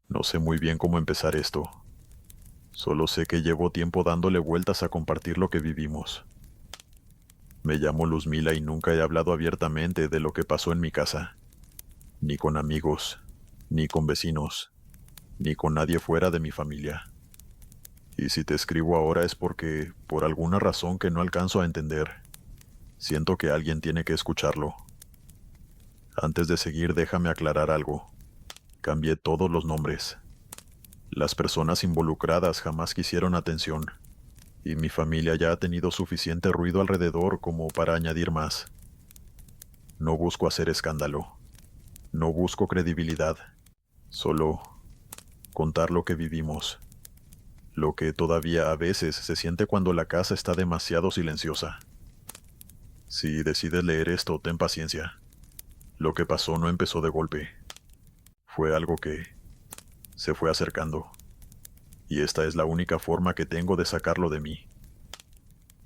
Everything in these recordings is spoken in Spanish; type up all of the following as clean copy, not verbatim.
No sé muy bien cómo empezar esto. Solo sé que llevo tiempo dándole vueltas a compartir lo que vivimos. Me llamo Luzmila y nunca he hablado abiertamente de lo que pasó en mi casa. Ni con amigos, ni con vecinos, ni con nadie fuera de mi familia. Y si te escribo ahora es porque, por alguna razón que no alcanzo a entender, siento que alguien tiene que escucharlo. Antes de seguir, déjame aclarar algo. Cambié todos los nombres. Las personas involucradas jamás quisieron atención, y mi familia ya ha tenido suficiente ruido alrededor como para añadir más. No busco hacer escándalo, no busco credibilidad, solo contar lo que vivimos, lo que todavía a veces se siente cuando la casa está demasiado silenciosa. Si decides leer esto, ten paciencia. Lo que pasó no empezó de golpe, fue algo que se fue acercando, y esta es la única forma que tengo de sacarlo de mí.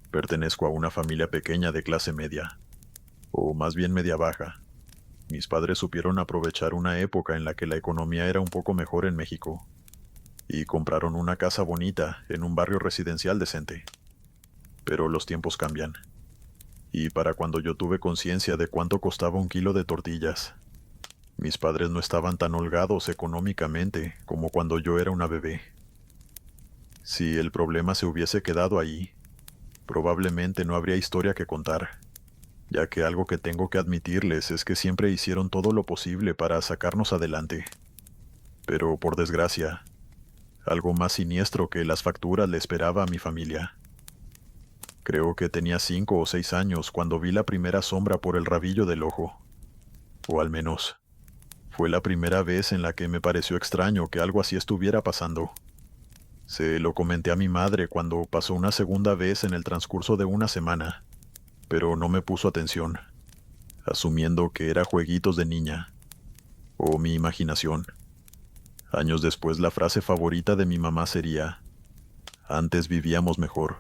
Pertenezco a una familia pequeña de clase media, o más bien media baja. Mis padres supieron aprovechar una época en la que la economía era un poco mejor en México, y compraron una casa bonita en un barrio residencial decente. Pero los tiempos cambian, y para cuando yo tuve conciencia de cuánto costaba un kilo de tortillas, mis padres no estaban tan holgados económicamente como cuando yo era una bebé. Si el problema se hubiese quedado ahí, probablemente no habría historia que contar, ya que algo que tengo que admitirles es que siempre hicieron todo lo posible para sacarnos adelante. Pero por desgracia, algo más siniestro que las facturas le esperaba a mi familia. Creo que tenía 5 o 6 años cuando vi la primera sombra por el rabillo del ojo. O al menos, fue la primera vez en la que me pareció extraño que algo así estuviera pasando. Se lo comenté a mi madre cuando pasó una segunda vez en el transcurso de una semana, pero no me puso atención, asumiendo que era jueguitos de niña, o mi imaginación. Años después la frase favorita de mi mamá sería, antes vivíamos mejor.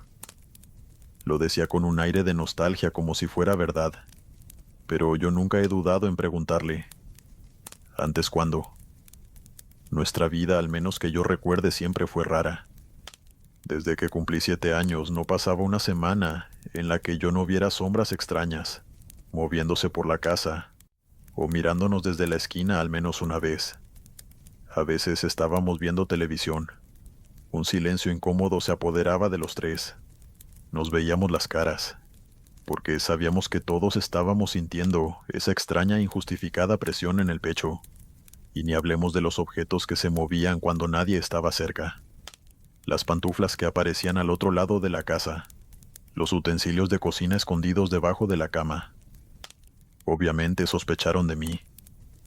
Lo decía con un aire de nostalgia como si fuera verdad, pero yo nunca he dudado en preguntarle, ¿antes cuándo? Nuestra vida, al menos que yo recuerde, siempre fue rara. Desde que cumplí 7 años no pasaba una semana en la que yo no viera sombras extrañas, moviéndose por la casa, o mirándonos desde la esquina al menos una vez. A veces estábamos viendo televisión. Un silencio incómodo se apoderaba de los tres. Nos veíamos las caras, porque sabíamos que todos estábamos sintiendo esa extraña e injustificada presión en el pecho. Y ni hablemos de los objetos que se movían cuando nadie estaba cerca. Las pantuflas que aparecían al otro lado de la casa, los utensilios de cocina escondidos debajo de la cama. Obviamente sospecharon de mí.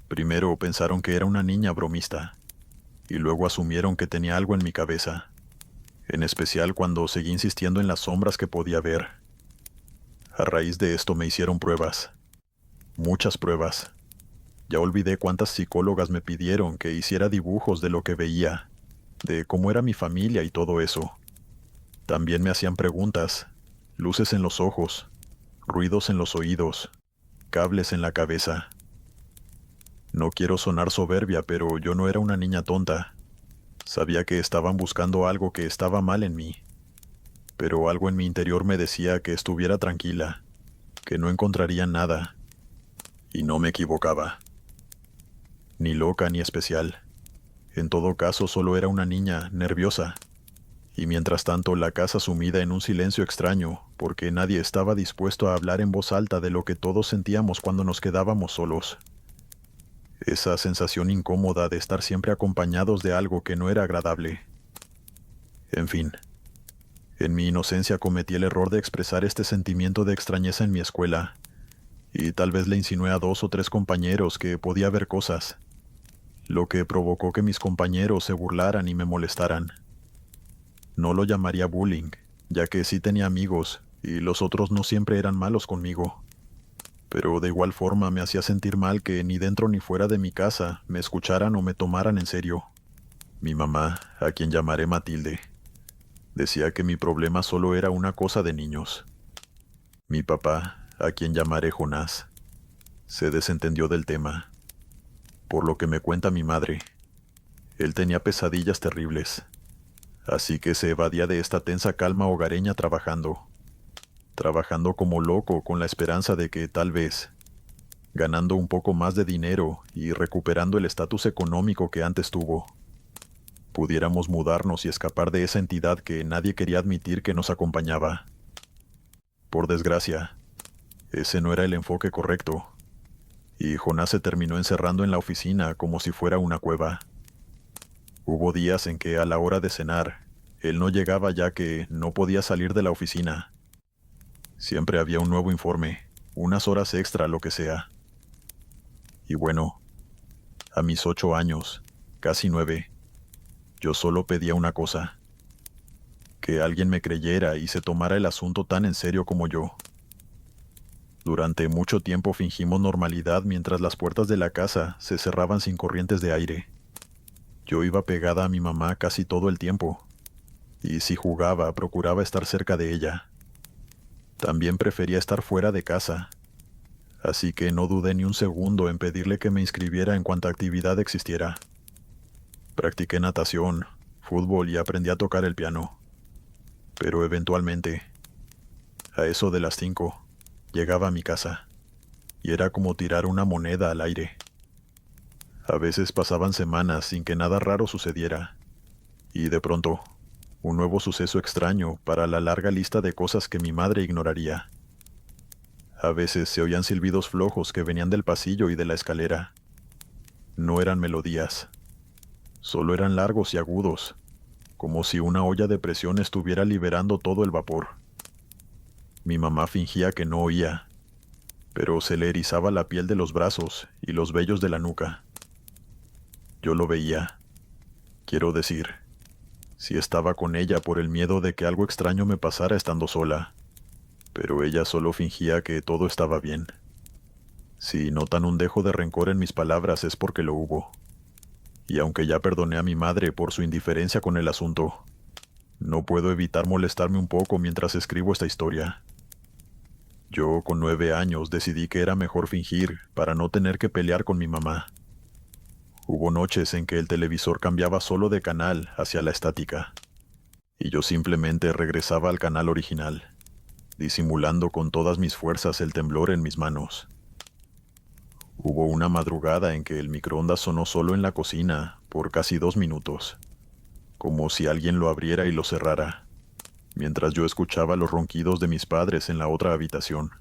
Primero pensaron que era una niña bromista, y luego asumieron que tenía algo en mi cabeza, en especial cuando seguí insistiendo en las sombras que podía ver. A raíz de esto me hicieron pruebas, muchas pruebas. Ya olvidé cuántas psicólogas me pidieron que hiciera dibujos de lo que veía, de cómo era mi familia y todo eso. También me hacían preguntas, luces en los ojos, ruidos en los oídos, cables en la cabeza. No quiero sonar soberbia, pero yo no era una niña tonta. Sabía que estaban buscando algo que estaba mal en mí, pero algo en mi interior me decía que estuviera tranquila, que no encontrarían nada, y no me equivocaba. Ni loca ni especial. En todo caso, solo era una niña nerviosa. Y mientras tanto, la casa sumida en un silencio extraño, porque nadie estaba dispuesto a hablar en voz alta de lo que todos sentíamos cuando nos quedábamos solos. Esa sensación incómoda de estar siempre acompañados de algo que no era agradable. En fin, en mi inocencia cometí el error de expresar este sentimiento de extrañeza en mi escuela, y tal vez le insinué a 2 o 3 compañeros que podía ver cosas, lo que provocó que mis compañeros se burlaran y me molestaran. No lo llamaría bullying, ya que sí tenía amigos, y los otros no siempre eran malos conmigo. Pero de igual forma me hacía sentir mal que ni dentro ni fuera de mi casa me escucharan o me tomaran en serio. Mi mamá, a quien llamaré Matilde, decía que mi problema solo era una cosa de niños. Mi papá, a quien llamaré Jonás, se desentendió del tema. Por lo que me cuenta mi madre, Él tenía pesadillas terribles, así que se evadía de esta tensa calma hogareña trabajando como loco con la esperanza de que tal vez, ganando un poco más de dinero y recuperando el estatus económico que antes tuvo, pudiéramos mudarnos y escapar de esa entidad que nadie quería admitir que nos acompañaba. Por desgracia, ese no era el enfoque correcto, y Jonás se terminó encerrando en la oficina como si fuera una cueva. Hubo días en que a la hora de cenar, él no llegaba ya que no podía salir de la oficina. Siempre había un nuevo informe, unas horas extra, lo que sea. Y bueno, a mis 8 años, casi 9, yo solo pedía una cosa: que alguien me creyera y se tomara el asunto tan en serio como yo. Durante mucho tiempo fingimos normalidad mientras las puertas de la casa se cerraban sin corrientes de aire. Yo iba pegada a mi mamá casi todo el tiempo, y si jugaba, procuraba estar cerca de ella. También prefería estar fuera de casa, así que no dudé ni un segundo en pedirle que me inscribiera en cuanta actividad existiera. Practiqué natación, fútbol y aprendí a tocar el piano. Pero eventualmente, a eso de las 5, llegaba a mi casa, y era como tirar una moneda al aire. A veces pasaban semanas sin que nada raro sucediera, y de pronto, un nuevo suceso extraño para la larga lista de cosas que mi madre ignoraría. A veces se oían silbidos flojos que venían del pasillo y de la escalera. No eran melodías, solo eran largos y agudos, como si una olla de presión estuviera liberando todo el vapor. Mi mamá fingía que no oía, pero se le erizaba la piel de los brazos y los vellos de la nuca. Yo lo veía. Quiero decir, si estaba con ella por el miedo de que algo extraño me pasara estando sola, pero ella solo fingía que todo estaba bien. Si notan un dejo de rencor en mis palabras es porque lo hubo. Y aunque ya perdoné a mi madre por su indiferencia con el asunto, no puedo evitar molestarme un poco mientras escribo esta historia. Yo, con 9 años, decidí que era mejor fingir para no tener que pelear con mi mamá. Hubo noches en que el televisor cambiaba solo de canal hacia la estática, y yo simplemente regresaba al canal original, disimulando con todas mis fuerzas el temblor en mis manos. Hubo una madrugada en que el microondas sonó solo en la cocina por casi 2 minutos, como si alguien lo abriera y lo cerrara, mientras yo escuchaba los ronquidos de mis padres en la otra habitación.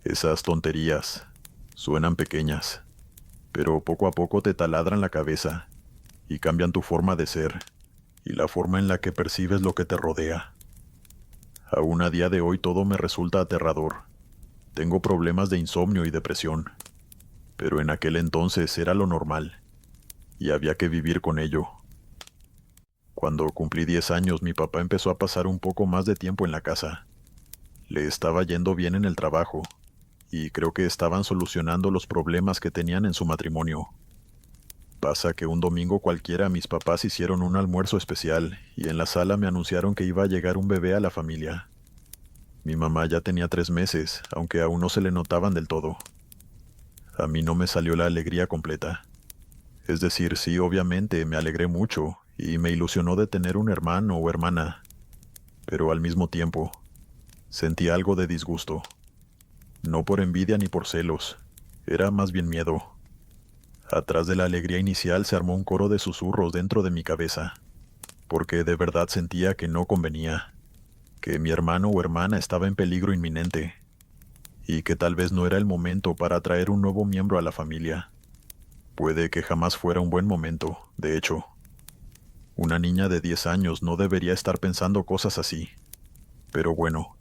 Esas tonterías suenan pequeñas, pero poco a poco te taladran la cabeza y cambian tu forma de ser y la forma en la que percibes lo que te rodea. Aún a día de hoy todo me resulta aterrador. Tengo problemas de insomnio y depresión, pero en aquel entonces era lo normal, y había que vivir con ello. Cuando cumplí 10 años, mi papá empezó a pasar un poco más de tiempo en la casa. Le estaba yendo bien en el trabajo, y creo que estaban solucionando los problemas que tenían en su matrimonio. Pasa que un domingo cualquiera mis papás hicieron un almuerzo especial, y en la sala me anunciaron que iba a llegar un bebé a la familia. Mi mamá ya tenía 3 meses, aunque aún no se le notaban del todo. A mí no me salió la alegría completa. Es decir, sí, obviamente me alegré mucho y me ilusionó de tener un hermano o hermana, pero al mismo tiempo sentí algo de disgusto. No por envidia ni por celos, era más bien miedo. Atrás de la alegría inicial se armó un coro de susurros dentro de mi cabeza, porque de verdad sentía que no convenía, que mi hermano o hermana estaba en peligro inminente, y que tal vez no era el momento para traer un nuevo miembro a la familia. Puede que jamás fuera un buen momento, de hecho. Una niña de 10 años no debería estar pensando cosas así. Pero bueno,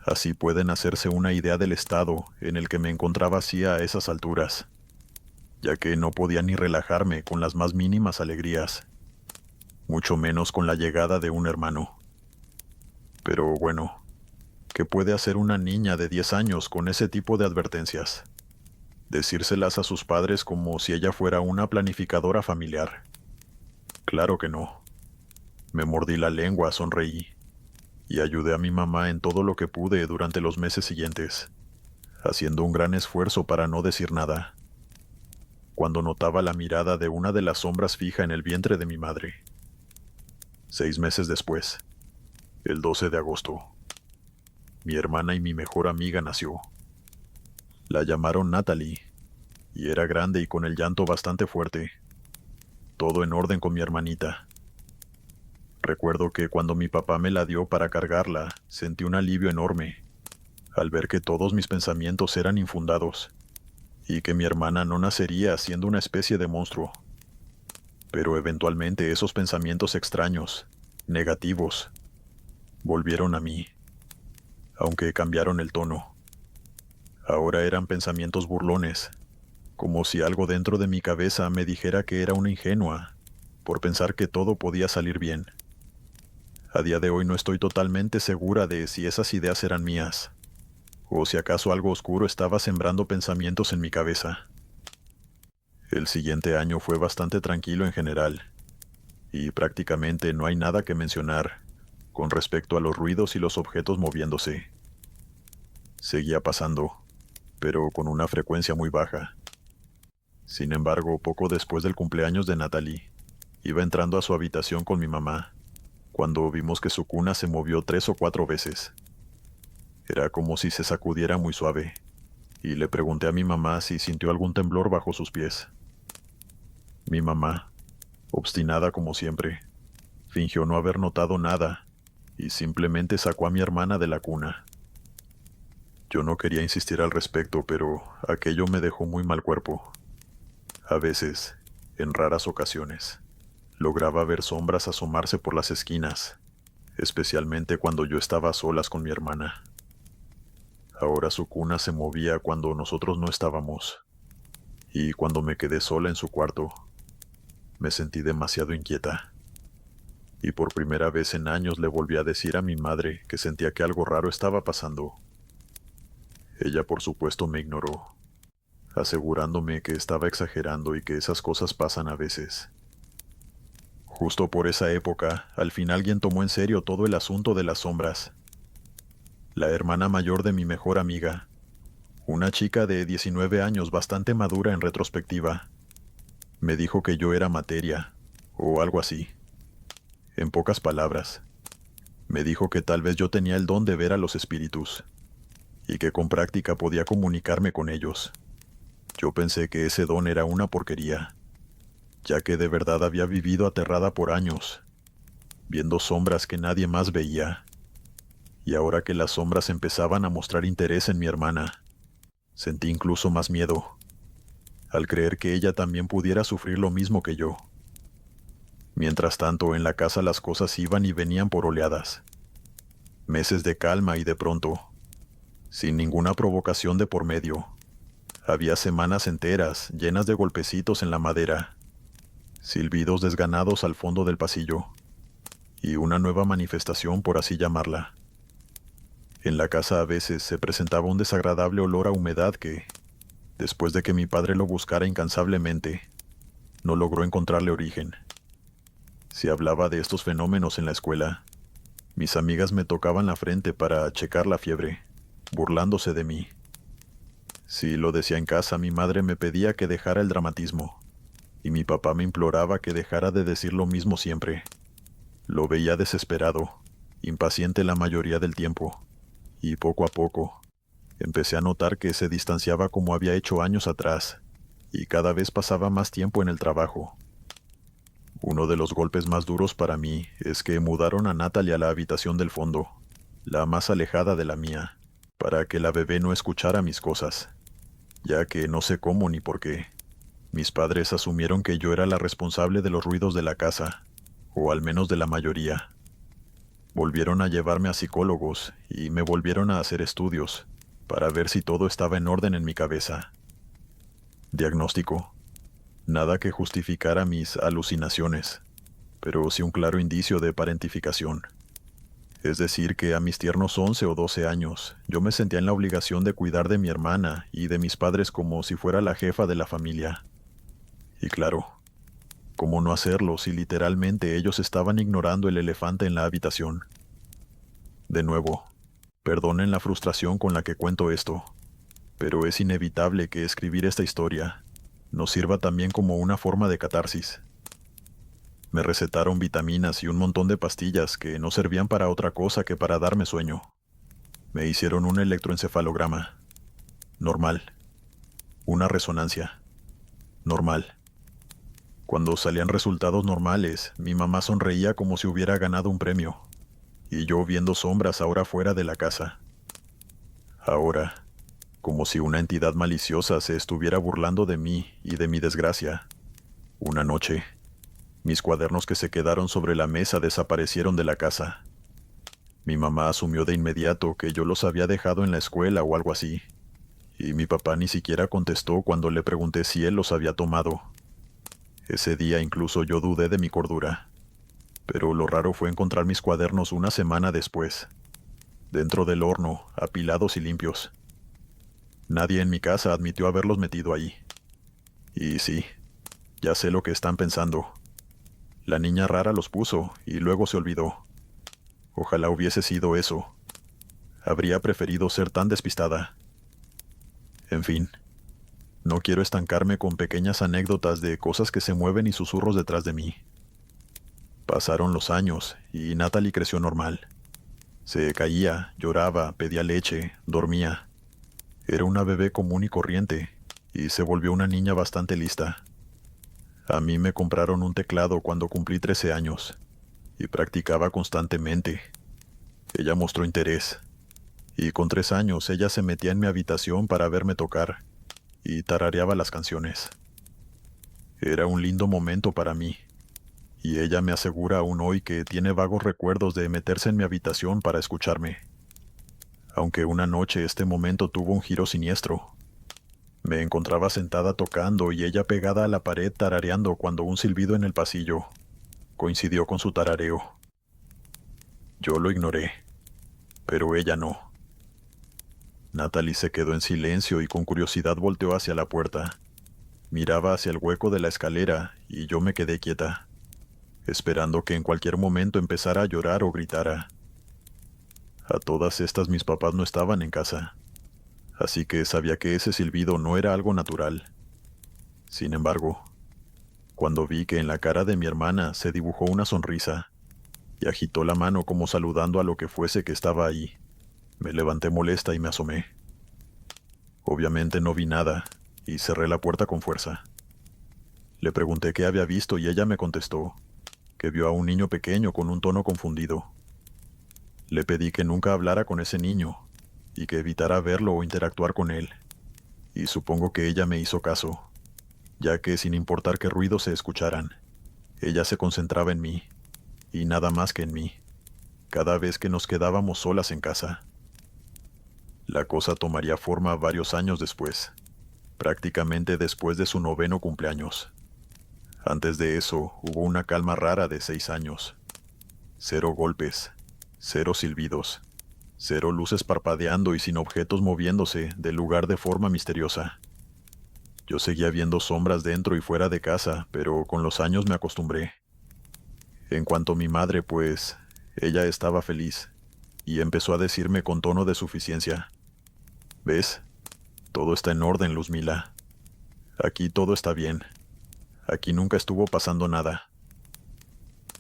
así pueden hacerse una idea del estado en el que me encontraba así a esas alturas, ya que no podía ni relajarme con las más mínimas alegrías, mucho menos con la llegada de un hermano. Pero bueno, ¿qué puede hacer una niña de 10 años con ese tipo de advertencias? Decírselas a sus padres como si ella fuera una planificadora familiar. Claro que no. Me mordí la lengua, sonreí, y ayudé a mi mamá en todo lo que pude durante los meses siguientes, haciendo un gran esfuerzo para no decir nada. cuando notaba la mirada de una de las sombras fija en el vientre de mi madre. 6 meses después, el 12 de agosto, mi hermana y mi mejor amiga nació. La llamaron Natalie, y era grande y con el llanto bastante fuerte. Todo en orden con mi hermanita. Recuerdo que cuando mi papá me la dio para cargarla, sentí un alivio enorme, al ver que todos mis pensamientos eran infundados, y que mi hermana no nacería siendo una especie de monstruo. Pero eventualmente esos pensamientos extraños, negativos, volvieron a mí, aunque cambiaron el tono. Ahora eran pensamientos burlones, como si algo dentro de mi cabeza me dijera que era una ingenua, por pensar que todo podía salir bien. A día de hoy no estoy totalmente segura de si esas ideas eran mías, o si acaso algo oscuro estaba sembrando pensamientos en mi cabeza. El siguiente año fue bastante tranquilo en general, y prácticamente no hay nada que mencionar con respecto a los ruidos y los objetos moviéndose. Seguía pasando, pero con una frecuencia muy baja. Sin embargo, poco después del cumpleaños de Natalie, iba entrando a su habitación con mi mamá, cuando vimos que su cuna se movió 3 o 4 veces. Era como si se sacudiera muy suave, y le pregunté a mi mamá si sintió algún temblor bajo sus pies. Mi mamá, obstinada como siempre, fingió no haber notado nada, y simplemente sacó a mi hermana de la cuna. Yo no quería insistir al respecto, pero aquello me dejó muy mal cuerpo. A veces, en raras ocasiones, lograba ver sombras asomarse por las esquinas, especialmente cuando yo estaba a solas con mi hermana. Ahora su cuna se movía cuando nosotros no estábamos, y cuando me quedé sola en su cuarto, me sentí demasiado inquieta. Y por primera vez en años le volví a decir a mi madre que sentía que algo raro estaba pasando. Ella por supuesto me ignoró, asegurándome que estaba exagerando y que esas cosas pasan a veces. Justo por esa época, al fin alguien tomó en serio todo el asunto de las sombras. La hermana mayor de mi mejor amiga, una chica de 19 años bastante madura en retrospectiva, me dijo que yo era materia, o algo así. En pocas palabras, me dijo que tal vez yo tenía el don de ver a los espíritus, y que con práctica podía comunicarme con ellos. Yo pensé que ese don era una porquería, ya que de verdad había vivido aterrada por años, viendo sombras que nadie más veía. Y ahora que las sombras empezaban a mostrar interés en mi hermana, sentí incluso más miedo, al creer que ella también pudiera sufrir lo mismo que yo. Mientras tanto, en la casa las cosas iban y venían por oleadas. Meses de calma y de pronto, sin ninguna provocación de por medio, había semanas enteras llenas de golpecitos en la madera, silbidos desganados al fondo del pasillo, y una nueva manifestación, por así llamarla. En la casa a veces se presentaba un desagradable olor a humedad que, después de que mi padre lo buscara incansablemente, no logró encontrarle origen. Si hablaba de estos fenómenos en la escuela, mis amigas me tocaban la frente para checar la fiebre, burlándose de mí. Si lo decía en casa, mi madre me pedía que dejara el dramatismo, y mi papá me imploraba que dejara de decir lo mismo siempre. Lo veía desesperado, impaciente la mayoría del tiempo, y poco a poco, empecé a notar que se distanciaba como había hecho años atrás, y cada vez pasaba más tiempo en el trabajo. Uno de los golpes más duros para mí es que mudaron a Natalie a la habitación del fondo, la más alejada de la mía, para que la bebé no escuchara mis cosas, ya que no sé cómo ni por qué. Mis padres asumieron que yo era la responsable de los ruidos de la casa, o al menos de la mayoría. Volvieron a llevarme a psicólogos y me volvieron a hacer estudios para ver si todo estaba en orden en mi cabeza. Diagnóstico: nada que justificara mis alucinaciones, pero sí un claro indicio de parentificación. Es decir, que a mis tiernos 11 o 12 años, yo me sentía en la obligación de cuidar de mi hermana y de mis padres como si fuera la jefa de la familia. Y claro, ¿cómo no hacerlo si literalmente ellos estaban ignorando el elefante en la habitación? De nuevo, perdonen la frustración con la que cuento esto, pero es inevitable que escribir esta historia nos sirva también como una forma de catarsis. Me recetaron vitaminas y un montón de pastillas que no servían para otra cosa que para darme sueño. Me hicieron un electroencefalograma. Normal. Una resonancia. Normal. Cuando salían resultados normales, mi mamá sonreía como si hubiera ganado un premio, y yo viendo sombras ahora fuera de la casa. Ahora, como si una entidad maliciosa se estuviera burlando de mí y de mi desgracia. Una noche, mis cuadernos que se quedaron sobre la mesa desaparecieron de la casa. Mi mamá asumió de inmediato que yo los había dejado en la escuela o algo así, y mi papá ni siquiera contestó cuando le pregunté si él los había tomado. Ese día incluso yo dudé de mi cordura, pero lo raro fue encontrar mis cuadernos una semana después, dentro del horno, apilados y limpios. Nadie en mi casa admitió haberlos metido ahí. Y sí, ya sé lo que están pensando. La niña rara los puso y luego se olvidó. Ojalá hubiese sido eso. Habría preferido ser tan despistada. En fin, no quiero estancarme con pequeñas anécdotas de cosas que se mueven y susurros detrás de mí. Pasaron los años y Natalie creció normal. Se caía, lloraba, pedía leche, dormía. Era una bebé común y corriente, y se volvió una niña bastante lista. A mí me compraron un teclado cuando cumplí 13 años, y practicaba constantemente. Ella mostró interés, y con 3 años ella se metía en mi habitación para verme tocar, y tarareaba las canciones. Era un lindo momento para mí, y ella me asegura aún hoy que tiene vagos recuerdos de meterse en mi habitación para escucharme. Aunque una noche este momento tuvo un giro siniestro. Me encontraba sentada tocando y ella pegada a la pared tarareando cuando un silbido en el pasillo coincidió con su tarareo. Yo lo ignoré, pero ella no. Natalie se quedó en silencio y con curiosidad volteó hacia la puerta. Miraba hacia el hueco de la escalera y yo me quedé quieta, esperando que en cualquier momento empezara a llorar o gritara. A todas estas mis papás no estaban en casa, así que sabía que ese silbido no era algo natural. Sin embargo, cuando vi que en la cara de mi hermana se dibujó una sonrisa y agitó la mano como saludando a lo que fuese que estaba ahí, me levanté molesta y me asomé. Obviamente no vi nada y cerré la puerta con fuerza. Le pregunté qué había visto y ella me contestó que vio a un niño pequeño con un tono confundido. Le pedí que nunca hablara con ese niño y que evitara verlo o interactuar con él, y supongo que ella me hizo caso, ya que sin importar qué ruidos se escucharan, ella se concentraba en mí, y nada más que en mí, cada vez que nos quedábamos solas en casa. La cosa tomaría forma varios años después, prácticamente después de su 9º cumpleaños. Antes de eso hubo una calma rara de 6 años. 0 golpes, 0 silbidos, 0 luces parpadeando y sin objetos moviéndose del lugar de forma misteriosa. Yo seguía viendo sombras dentro y fuera de casa, pero con los años me acostumbré. En cuanto a mi madre, pues, ella estaba feliz, y empezó a decirme con tono de suficiencia: «¿Ves? Todo está en orden, Luzmila. Aquí todo está bien. Aquí nunca estuvo pasando nada».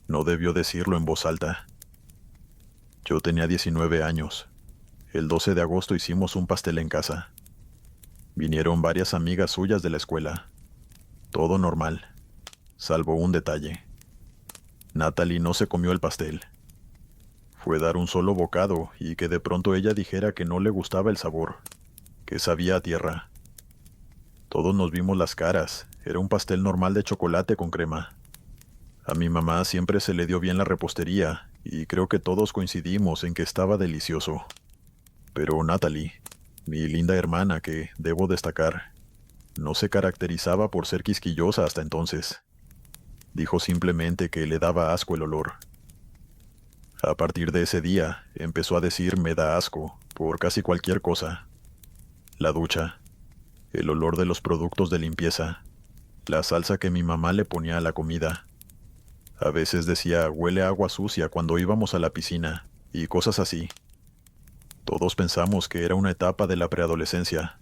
No debió decirlo en voz alta. Yo tenía 19 años. El 12 de agosto hicimos un pastel en casa. Vinieron varias amigas suyas de la escuela. Todo normal, salvo un detalle. Natalie no se comió el pastel. Fue dar un solo bocado y que de pronto ella dijera que no le gustaba el sabor, que sabía a tierra. Todos nos vimos las caras. Era un pastel normal de chocolate con crema. A mi mamá siempre se le dio bien la repostería, y creo que todos coincidimos en que estaba delicioso. Pero Natalie, mi linda hermana, que, debo destacar, no se caracterizaba por ser quisquillosa hasta entonces. Dijo simplemente que le daba asco el olor. A partir de ese día, empezó a decir «me da asco» por casi cualquier cosa. La ducha, el olor de los productos de limpieza, la salsa que mi mamá le ponía a la comida. A veces decía «huele a agua sucia» cuando íbamos a la piscina, y cosas así. Todos pensamos que era una etapa de la preadolescencia,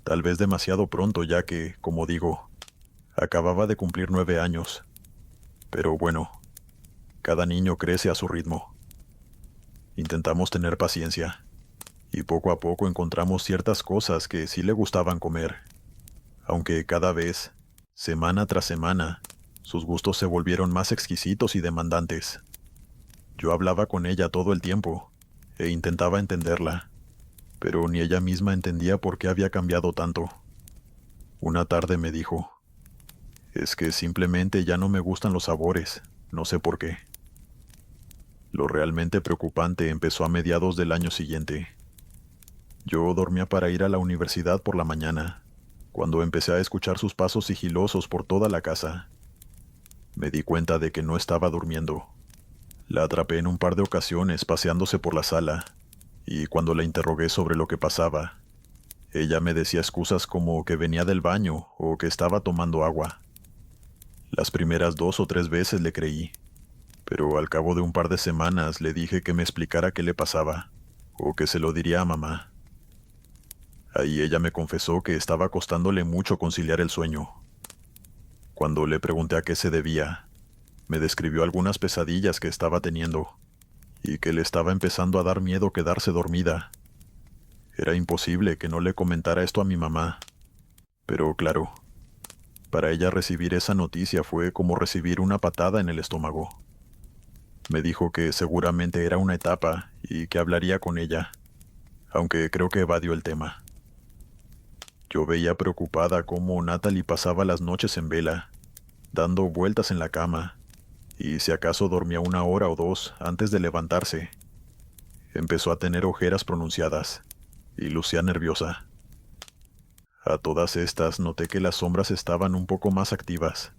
tal vez demasiado pronto ya que, como digo, Acababa de cumplir 9 años, pero bueno, cada niño crece a su ritmo. Intentamos tener paciencia, y poco a poco encontramos ciertas cosas que sí le gustaban comer, aunque cada vez, semana tras semana, sus gustos se volvieron más exquisitos y demandantes. Yo hablaba con ella todo el tiempo, e intentaba entenderla, pero ni ella misma entendía por qué había cambiado tanto. Una tarde me dijo, es que simplemente ya no me gustan los sabores, no sé por qué. Lo realmente preocupante empezó a mediados del año siguiente. Yo dormía para ir a la universidad por la mañana, cuando empecé a escuchar sus pasos sigilosos por toda la casa. Me di cuenta de que no estaba durmiendo. La atrapé en un par de ocasiones paseándose por la sala, y cuando la interrogué sobre lo que pasaba, ella me decía excusas como que venía del baño o que estaba tomando agua. Las primeras 2 o 3 veces le creí, pero al cabo de un par de semanas le dije que me explicara qué le pasaba, o que se lo diría a mamá. Ahí ella me confesó que estaba costándole mucho conciliar el sueño. Cuando le pregunté a qué se debía, me describió algunas pesadillas que estaba teniendo, y que le estaba empezando a dar miedo quedarse dormida. Era imposible que no le comentara esto a mi mamá, pero claro, para ella recibir esa noticia fue como recibir una patada en el estómago. Me dijo que seguramente era una etapa y que hablaría con ella, aunque creo que evadió el tema. Yo veía preocupada cómo Natalie pasaba las noches en vela, dando vueltas en la cama, y si acaso dormía 1 hora o 2 antes de levantarse. Empezó a tener ojeras pronunciadas, y lucía nerviosa. A todas estas noté que las sombras estaban un poco más activas,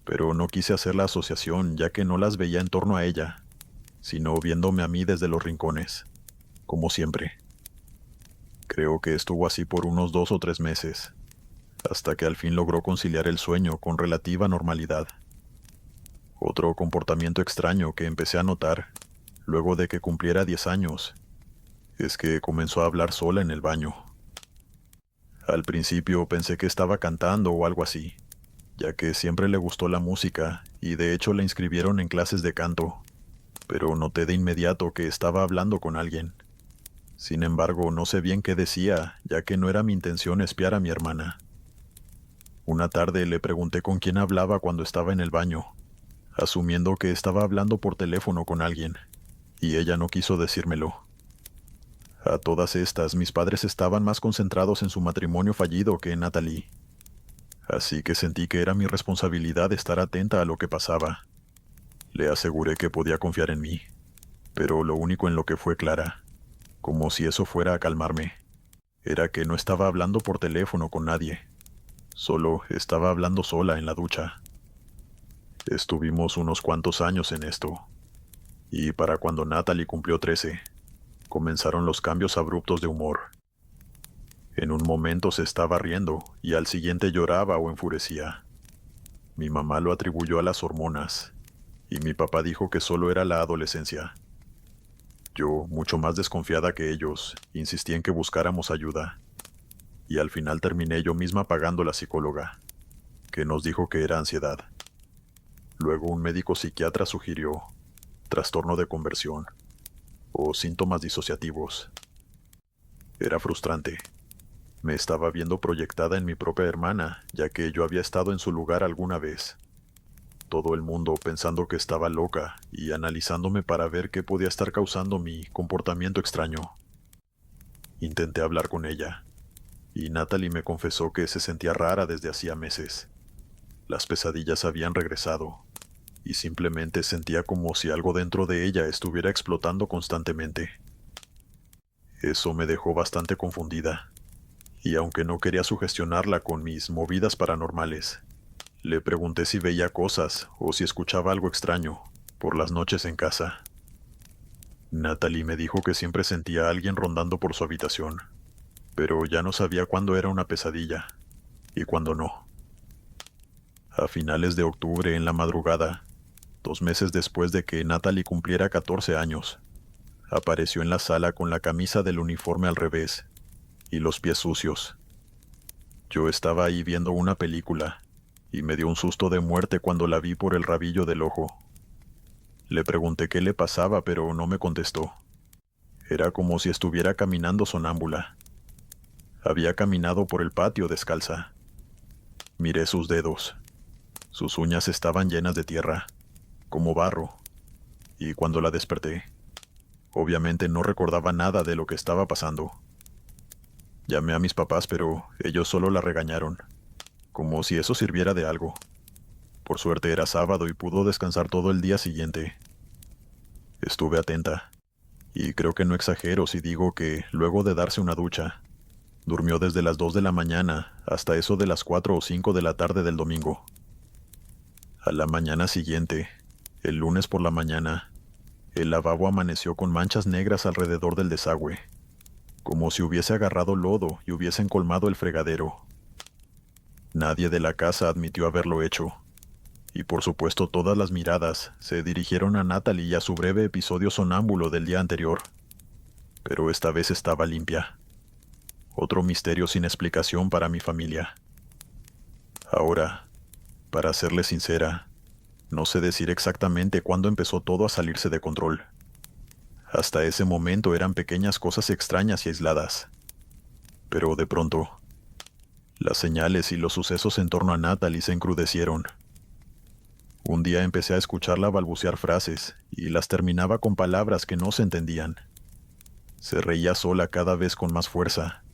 pero no quise hacer la asociación ya que no las veía en torno a ella, sino viéndome a mí desde los rincones, como siempre. Creo que estuvo así por unos 2 o 3 meses, hasta que al fin logró conciliar el sueño con relativa normalidad. Otro comportamiento extraño que empecé a notar, luego de que cumpliera 10 años, es que comenzó a hablar sola en el baño. Al principio pensé que estaba cantando o algo así, ya que siempre le gustó la música y de hecho la inscribieron en clases de canto, pero noté de inmediato que estaba hablando con alguien. Sin embargo, no sé bien qué decía, ya que no era mi intención espiar a mi hermana. Una tarde le pregunté con quién hablaba cuando estaba en el baño, asumiendo que estaba hablando por teléfono con alguien, y ella no quiso decírmelo. A todas estas, mis padres estaban más concentrados en su matrimonio fallido que en Natalie, así que sentí que era mi responsabilidad estar atenta a lo que pasaba. Le aseguré que podía confiar en mí, pero lo único en lo que fue clara, como si eso fuera a calmarme, era que no estaba hablando por teléfono con nadie, solo estaba hablando sola en la ducha. Estuvimos unos cuantos años en esto, y para cuando Natalie cumplió 13, comenzaron los cambios abruptos de humor. En un momento se estaba riendo y al siguiente lloraba o enfurecía. Mi mamá lo atribuyó a las hormonas, y mi papá dijo que solo era la adolescencia. Yo, mucho más desconfiada que ellos, insistí en que buscáramos ayuda, y al final terminé yo misma pagando la psicóloga, que nos dijo que era ansiedad. Luego un médico psiquiatra sugirió trastorno de conversión o síntomas disociativos. Era frustrante. Me estaba viendo proyectada en mi propia hermana, ya que yo había estado en su lugar alguna vez. Todo el mundo pensando que estaba loca y analizándome para ver qué podía estar causando mi comportamiento extraño. Intenté hablar con ella, y Natalie me confesó que se sentía rara desde hacía meses. Las pesadillas habían regresado, y simplemente sentía como si algo dentro de ella estuviera explotando constantemente. Eso me dejó bastante confundida, y aunque no quería sugestionarla con mis movidas paranormales, le pregunté si veía cosas o si escuchaba algo extraño por las noches en casa. Natalie me dijo que siempre sentía a alguien rondando por su habitación, pero ya no sabía cuándo era una pesadilla y cuándo no. A finales de octubre, en la madrugada, 2 meses después de que Natalie cumpliera 14 años, apareció en la sala con la camisa del uniforme al revés y los pies sucios. Yo estaba ahí viendo una película y me dio un susto de muerte cuando la vi por el rabillo del ojo. Le pregunté qué le pasaba, pero no me contestó. Era como si estuviera caminando sonámbula. Había caminado por el patio descalza. Miré sus dedos. Sus uñas estaban llenas de tierra, como barro, y cuando la desperté, obviamente no recordaba nada de lo que estaba pasando. Llamé a mis papás, pero ellos solo la regañaron, como si eso sirviera de algo. Por suerte era sábado y pudo descansar todo el día siguiente. Estuve atenta, y creo que no exagero si digo que, luego de darse una ducha, durmió desde las 2 de la mañana hasta eso de las 4 o 5 de la tarde del domingo. A la mañana siguiente, el lunes por la mañana, el lavabo amaneció con manchas negras alrededor del desagüe, como si hubiese agarrado lodo y hubiesen colmado el fregadero. Nadie de la casa admitió haberlo hecho, y por supuesto todas las miradas se dirigieron a Natalie y a su breve episodio sonámbulo del día anterior. Pero esta vez estaba limpia. Otro misterio sin explicación para mi familia. Ahora, para serle sincera, no sé decir exactamente cuándo empezó todo a salirse de control. Hasta ese momento eran pequeñas cosas extrañas y aisladas. Pero de pronto, las señales y los sucesos en torno a Natalie se encrudecieron. Un día empecé a escucharla balbucear frases y las terminaba con palabras que no se entendían. Se reía sola cada vez con más fuerza,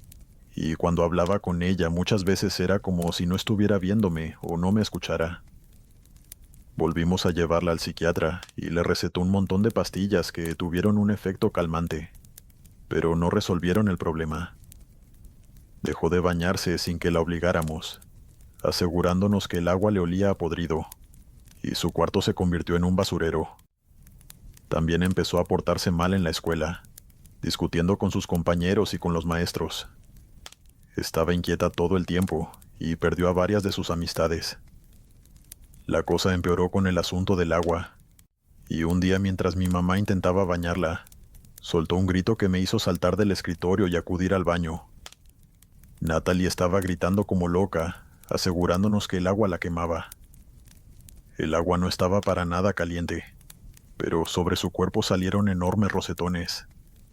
y cuando hablaba con ella muchas veces era como si no estuviera viéndome o no me escuchara. Volvimos a llevarla al psiquiatra y le recetó un montón de pastillas que tuvieron un efecto calmante, pero no resolvieron el problema. Dejó de bañarse sin que la obligáramos, asegurándonos que el agua le olía a podrido, y su cuarto se convirtió en un basurero. También empezó a portarse mal en la escuela, discutiendo con sus compañeros y con los maestros. Estaba inquieta todo el tiempo y perdió a varias de sus amistades. La cosa empeoró con el asunto del agua, y un día mientras mi mamá intentaba bañarla, soltó un grito que me hizo saltar del escritorio y acudir al baño. Natalie estaba gritando como loca, asegurándonos que el agua la quemaba. El agua no estaba para nada caliente, pero sobre su cuerpo salieron enormes rosetones,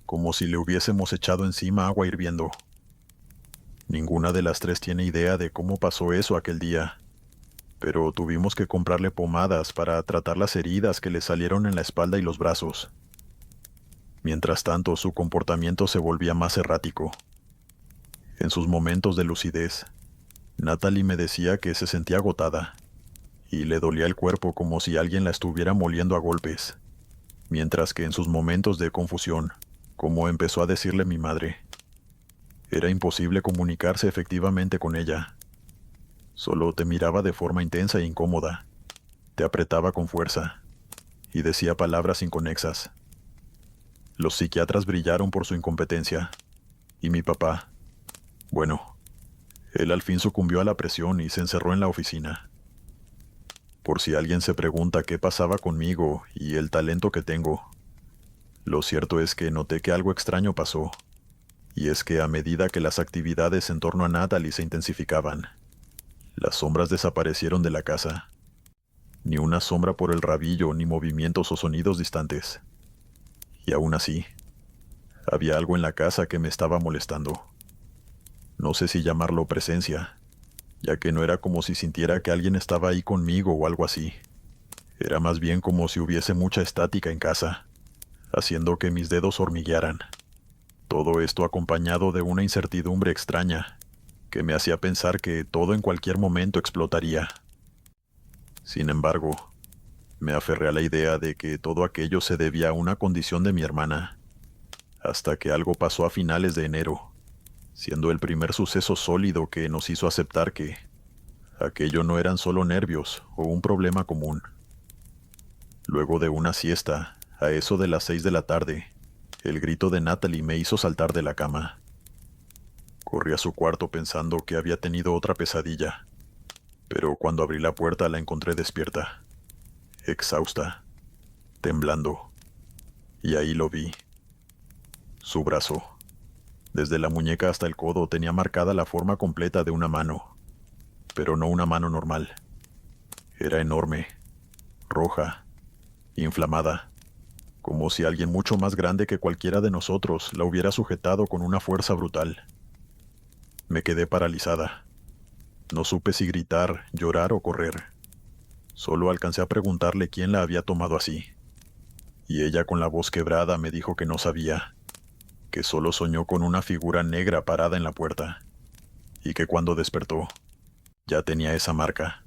como si le hubiésemos echado encima agua hirviendo. Ninguna de las tres tiene idea de cómo pasó eso aquel día, pero tuvimos que comprarle pomadas para tratar las heridas que le salieron en la espalda y los brazos. Mientras tanto, su comportamiento se volvía más errático. En sus momentos de lucidez, Natalie me decía que se sentía agotada, y le dolía el cuerpo como si alguien la estuviera moliendo a golpes, mientras que en sus momentos de confusión, como empezó a decirle mi madre, era imposible comunicarse efectivamente con ella. Solo te miraba de forma intensa e incómoda, te apretaba con fuerza, y decía palabras inconexas. Los psiquiatras brillaron por su incompetencia, y mi papá, bueno, él al fin sucumbió a la presión y se encerró en la oficina. Por si alguien se pregunta qué pasaba conmigo y el talento que tengo, lo cierto es que noté que algo extraño pasó, y es que a medida que las actividades en torno a Natalie se intensificaban, las sombras desaparecieron de la casa. Ni una sombra por el rabillo, ni movimientos o sonidos distantes. Y aún así, había algo en la casa que me estaba molestando. No sé si llamarlo presencia, ya que no era como si sintiera que alguien estaba ahí conmigo o algo así. Era más bien como si hubiese mucha estática en casa, haciendo que mis dedos hormiguearan. Todo esto acompañado de una incertidumbre extraña, que me hacía pensar que todo en cualquier momento explotaría. Sin embargo, me aferré a la idea de que todo aquello se debía a una condición de mi hermana, hasta que algo pasó a finales de enero, siendo el primer suceso sólido que nos hizo aceptar que aquello no eran solo nervios o un problema común. Luego de una siesta, a eso de las 6 de la tarde, el grito de Natalie me hizo saltar de la cama. Corrí a su cuarto pensando que había tenido otra pesadilla, pero cuando abrí la puerta la encontré despierta, exhausta, temblando, y ahí lo vi. Su brazo, desde la muñeca hasta el codo, tenía marcada la forma completa de una mano, pero no una mano normal, Era enorme, roja, inflamada, como si alguien mucho más grande que cualquiera de nosotros la hubiera sujetado con una fuerza brutal. Me quedé paralizada. No supe si gritar, llorar o correr. Solo alcancé a preguntarle quién la había tomado así. Y ella con la voz quebrada me dijo que no sabía, que solo soñó con una figura negra parada en la puerta, y que cuando despertó, ya tenía esa marca.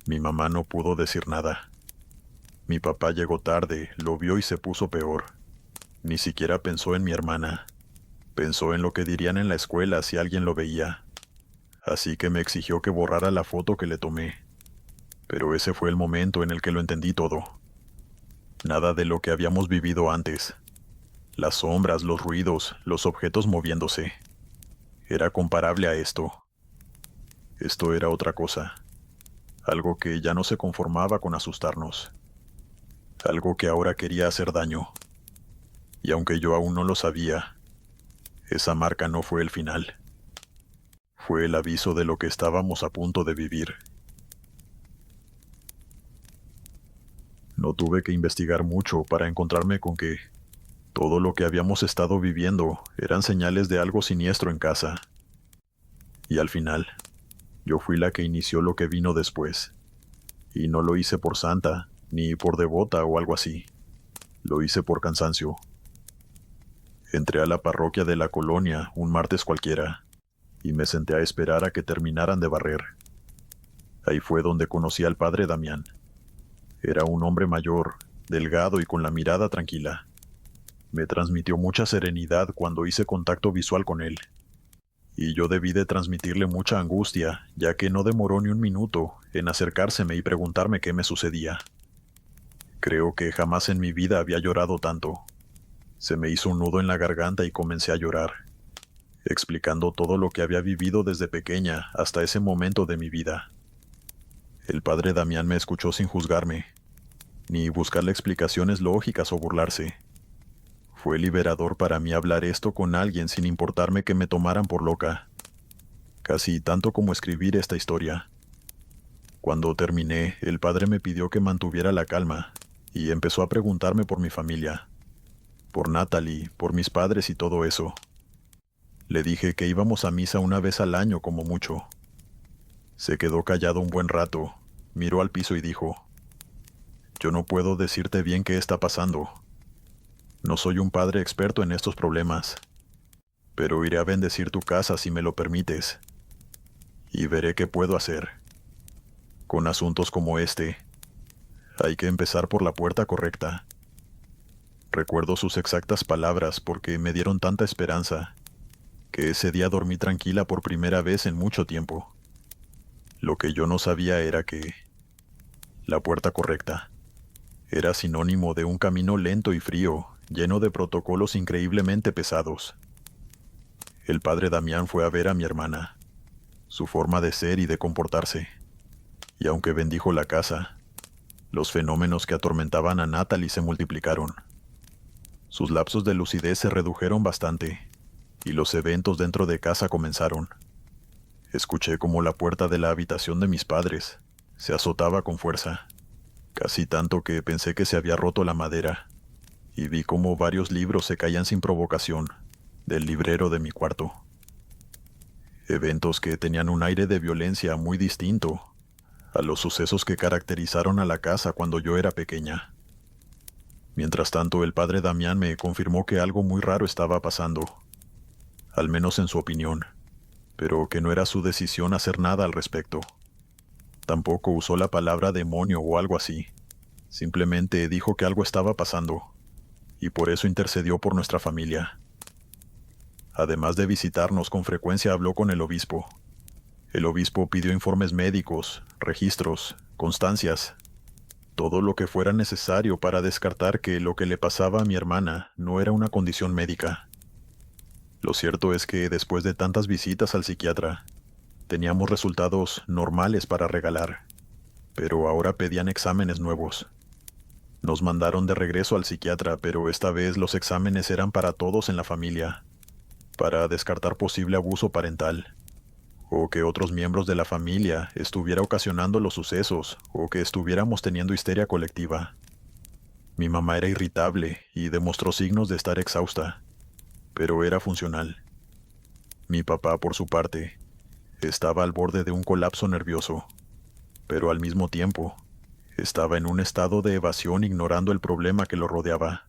Mi mamá no pudo decir nada. Mi papá llegó tarde, lo vio y se puso peor. Ni siquiera pensó en mi hermana. Pensó en lo que dirían en la escuela si alguien lo veía. Así que me exigió que borrara la foto que le tomé. Pero ese fue el momento en el que lo entendí todo. Nada de lo que habíamos vivido antes. Las sombras, los ruidos, los objetos moviéndose. Era comparable a esto. Esto era otra cosa. Algo que ya no se conformaba con asustarnos. Algo que ahora quería hacer daño. Y aunque yo aún no lo sabía, esa marca no fue el final. Fue el aviso de lo que estábamos a punto de vivir. No tuve que investigar mucho para encontrarme con que todo lo que habíamos estado viviendo eran señales de algo siniestro en casa. Y al final, yo fui la que inició lo que vino después. Y no lo hice por santa, ni por devota o algo así. Lo hice por cansancio. Entré a la parroquia de la colonia un martes cualquiera, y me senté a esperar a que terminaran de barrer. Ahí fue donde conocí al padre Damián. Era un hombre mayor, delgado y con la mirada tranquila. Me transmitió mucha serenidad cuando hice contacto visual con él. Y yo debí de transmitirle mucha angustia, ya que no demoró ni un minuto en acercárseme y preguntarme qué me sucedía. Creo que jamás en mi vida había llorado tanto. Se me hizo un nudo en la garganta y comencé a llorar, explicando todo lo que había vivido desde pequeña hasta ese momento de mi vida. El padre Damián me escuchó sin juzgarme, ni buscarle explicaciones lógicas o burlarse. Fue liberador para mí hablar esto con alguien sin importarme que me tomaran por loca, casi tanto como escribir esta historia. Cuando terminé, el padre me pidió que mantuviera la calma y empezó a preguntarme por mi familia, por Natalie, por mis padres y todo eso. Le dije que íbamos a misa una vez al año como mucho. Se quedó callado un buen rato, miró al piso y dijo: «Yo no puedo decirte bien qué está pasando. No soy un padre experto en estos problemas, pero iré a bendecir tu casa si me lo permites, y veré qué puedo hacer. Con asuntos como este, hay que empezar por la puerta correcta». Recuerdo sus exactas palabras porque me dieron tanta esperanza, que ese día dormí tranquila por primera vez en mucho tiempo. Lo que yo no sabía era que la puerta correcta era sinónimo de un camino lento y frío, lleno de protocolos increíblemente pesados. El padre Damián fue a ver a mi hermana, su forma de ser y de comportarse, y aunque bendijo la casa, los fenómenos que atormentaban a Natalie se multiplicaron. Sus lapsos de lucidez se redujeron bastante, y los eventos dentro de casa comenzaron. Escuché cómo la puerta de la habitación de mis padres se azotaba con fuerza, casi tanto que pensé que se había roto la madera, y vi cómo varios libros se caían sin provocación del librero de mi cuarto. Eventos que tenían un aire de violencia muy distinto a los sucesos que caracterizaron a la casa cuando yo era pequeña. Mientras tanto, el padre Damián me confirmó que algo muy raro estaba pasando, al menos en su opinión, pero que no era su decisión hacer nada al respecto. Tampoco usó la palabra demonio o algo así. Simplemente dijo que algo estaba pasando, y por eso intercedió por nuestra familia. Además de visitarnos con frecuencia, habló con el obispo. El obispo pidió informes médicos, registros, constancias, todo lo que fuera necesario para descartar que lo que le pasaba a mi hermana no era una condición médica. Lo cierto es que después de tantas visitas al psiquiatra, teníamos resultados normales para regalar, pero ahora pedían exámenes nuevos. Nos mandaron de regreso al psiquiatra, pero esta vez los exámenes eran para todos en la familia, para descartar posible abuso parental, o que otros miembros de la familia estuviera ocasionando los sucesos, o que estuviéramos teniendo histeria colectiva. Mi mamá era irritable y demostró signos de estar exhausta, pero era funcional. Mi papá, por su parte, estaba al borde de un colapso nervioso, pero al mismo tiempo, estaba en un estado de evasión ignorando el problema que lo rodeaba.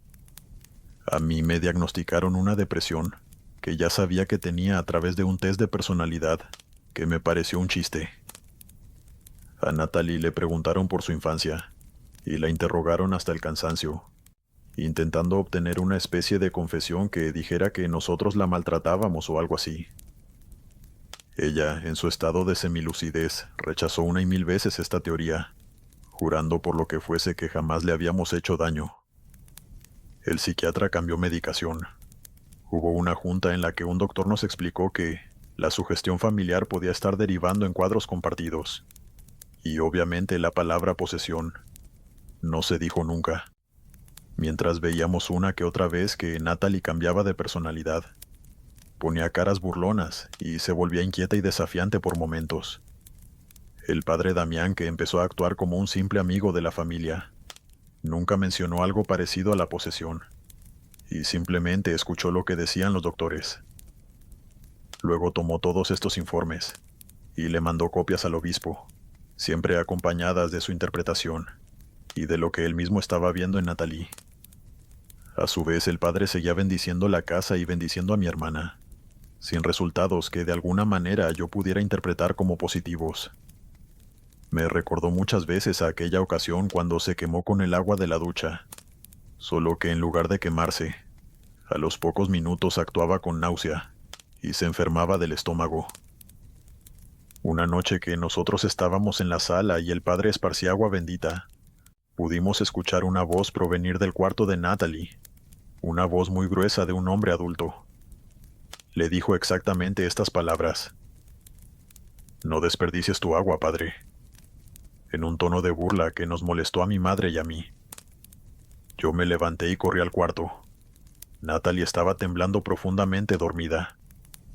A mí me diagnosticaron una depresión, que ya sabía que tenía a través de un test de personalidad, que me pareció un chiste. A Natalie le preguntaron por su infancia, y la interrogaron hasta el cansancio, intentando obtener una especie de confesión que dijera que nosotros la maltratábamos o algo así. Ella, en su estado de semilucidez, rechazó una y mil veces esta teoría, jurando por lo que fuese que jamás le habíamos hecho daño. El psiquiatra cambió medicación. Hubo una junta en la que un doctor nos explicó que la sugestión familiar podía estar derivando en cuadros compartidos. Y obviamente la palabra posesión no se dijo nunca. Mientras veíamos una que otra vez que Natalie cambiaba de personalidad. Ponía caras burlonas y se volvía inquieta y desafiante por momentos. El padre Damián, que empezó a actuar como un simple amigo de la familia, nunca mencionó algo parecido a la posesión, y simplemente escuchó lo que decían los doctores. Luego tomó todos estos informes y le mandó copias al obispo, siempre acompañadas de su interpretación y de lo que él mismo estaba viendo en Natalie. A su vez, el padre seguía bendiciendo la casa y bendiciendo a mi hermana, sin resultados que de alguna manera yo pudiera interpretar como positivos. Me recordó muchas veces a aquella ocasión cuando se quemó con el agua de la ducha, solo que en lugar de quemarse, a los pocos minutos actuaba con náusea y se enfermaba del estómago. Una noche que nosotros estábamos en la sala y el padre esparcía agua bendita, pudimos escuchar una voz provenir del cuarto de Natalie, una voz muy gruesa de un hombre adulto. Le dijo exactamente estas palabras: «No desperdicies tu agua, padre», en un tono de burla que nos molestó a mi madre y a mí. Yo me levanté y corrí al cuarto. Natalie estaba temblando profundamente dormida,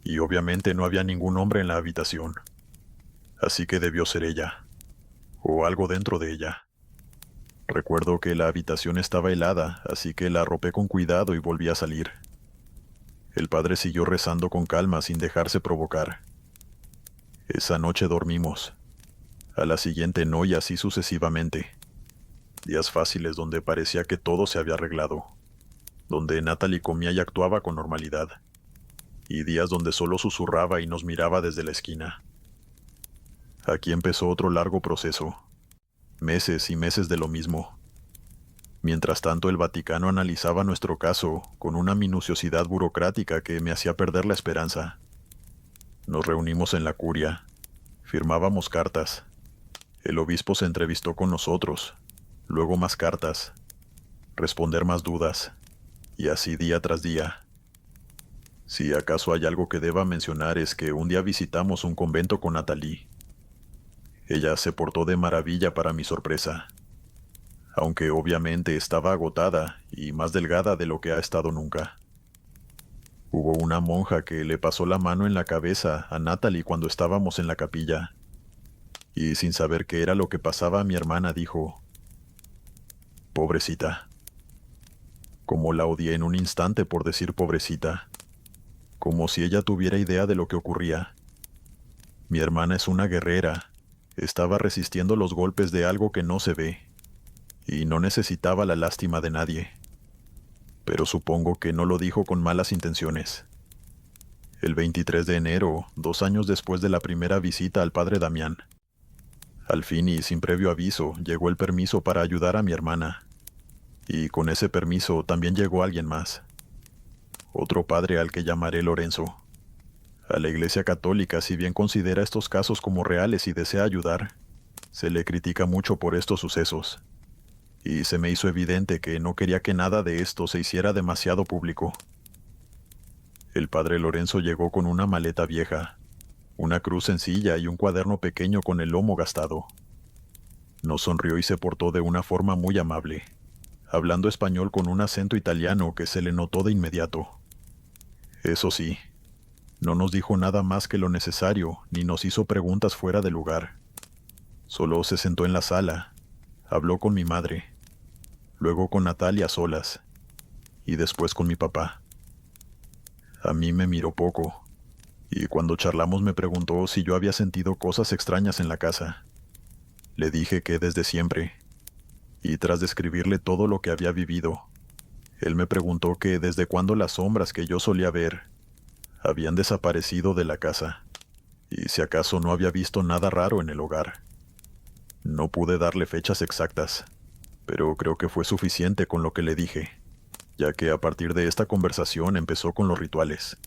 y obviamente no había ningún hombre en la habitación. Así que debió ser ella, o algo dentro de ella. Recuerdo que la habitación estaba helada, así que la arropé con cuidado y volví a salir. El padre siguió rezando con calma sin dejarse provocar. Esa noche dormimos. A la siguiente no, y así sucesivamente. Días fáciles donde parecía que todo se había arreglado, donde Natalie comía y actuaba con normalidad, y días donde solo susurraba y nos miraba desde la esquina. Aquí empezó otro largo proceso, meses y meses de lo mismo. Mientras tanto, el Vaticano analizaba nuestro caso con una minuciosidad burocrática que me hacía perder la esperanza. Nos reunimos en la curia, firmábamos cartas. El obispo se entrevistó con nosotros, luego más cartas, responder más dudas, y así día tras día. Si acaso hay algo que deba mencionar es que un día visitamos un convento con Natalie. Ella se portó de maravilla para mi sorpresa, aunque obviamente estaba agotada y más delgada de lo que ha estado nunca. Hubo una monja que le pasó la mano en la cabeza a Natalie cuando estábamos en la capilla, y sin saber qué era lo que pasaba a mi hermana dijo: «Pobrecita». Como la odié en un instante por decir pobrecita, como si ella tuviera idea de lo que ocurría. Mi hermana es una guerrera, estaba resistiendo los golpes de algo que no se ve, y no necesitaba la lástima de nadie. Pero supongo que no lo dijo con malas intenciones. El 23 de enero, 2 años después de la primera visita al padre Damián, al fin y sin previo aviso, llegó el permiso para ayudar a mi hermana. Y con ese permiso también llegó alguien más. Otro padre al que llamaré Lorenzo. A la Iglesia Católica, si bien considera estos casos como reales y desea ayudar, se le critica mucho por estos sucesos. Y se me hizo evidente que no quería que nada de esto se hiciera demasiado público. El padre Lorenzo llegó con una maleta vieja, una cruz sencilla y un cuaderno pequeño con el lomo gastado. Nos sonrió y se portó de una forma muy amable, hablando español con un acento italiano que se le notó de inmediato. Eso sí, No nos dijo nada más que lo necesario, ni nos hizo preguntas fuera de lugar. Solo se sentó en la sala, habló con mi madre, luego con Natalia a solas, y después con mi papá. A mí me miró poco, y cuando charlamos me preguntó si yo había sentido cosas extrañas en la casa. Le dije que desde siempre, y tras describirle todo lo que había vivido, él me preguntó que desde cuándo las sombras que yo solía ver habían desaparecido de la casa, y si acaso no había visto nada raro en el hogar. No pude darle fechas exactas, pero creo que fue suficiente con lo que le dije, ya que a partir de esta conversación empezó con los rituales.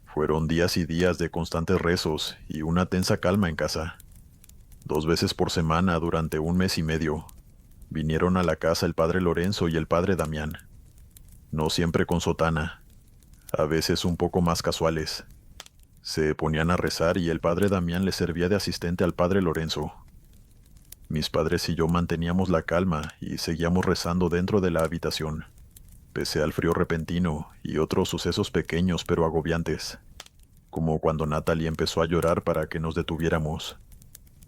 Fueron días y días de constantes rezos y una tensa calma en casa. 2 veces por semana durante 1 mes y medio, vinieron a la casa el padre Lorenzo y el padre Damián. No siempre con sotana, a veces un poco más casuales. Se ponían a rezar y el padre Damián le servía de asistente al padre Lorenzo. Mis padres y yo manteníamos la calma y seguíamos rezando dentro de la habitación, pese al frío repentino y otros sucesos pequeños pero agobiantes, como cuando Natalie empezó a llorar para que nos detuviéramos,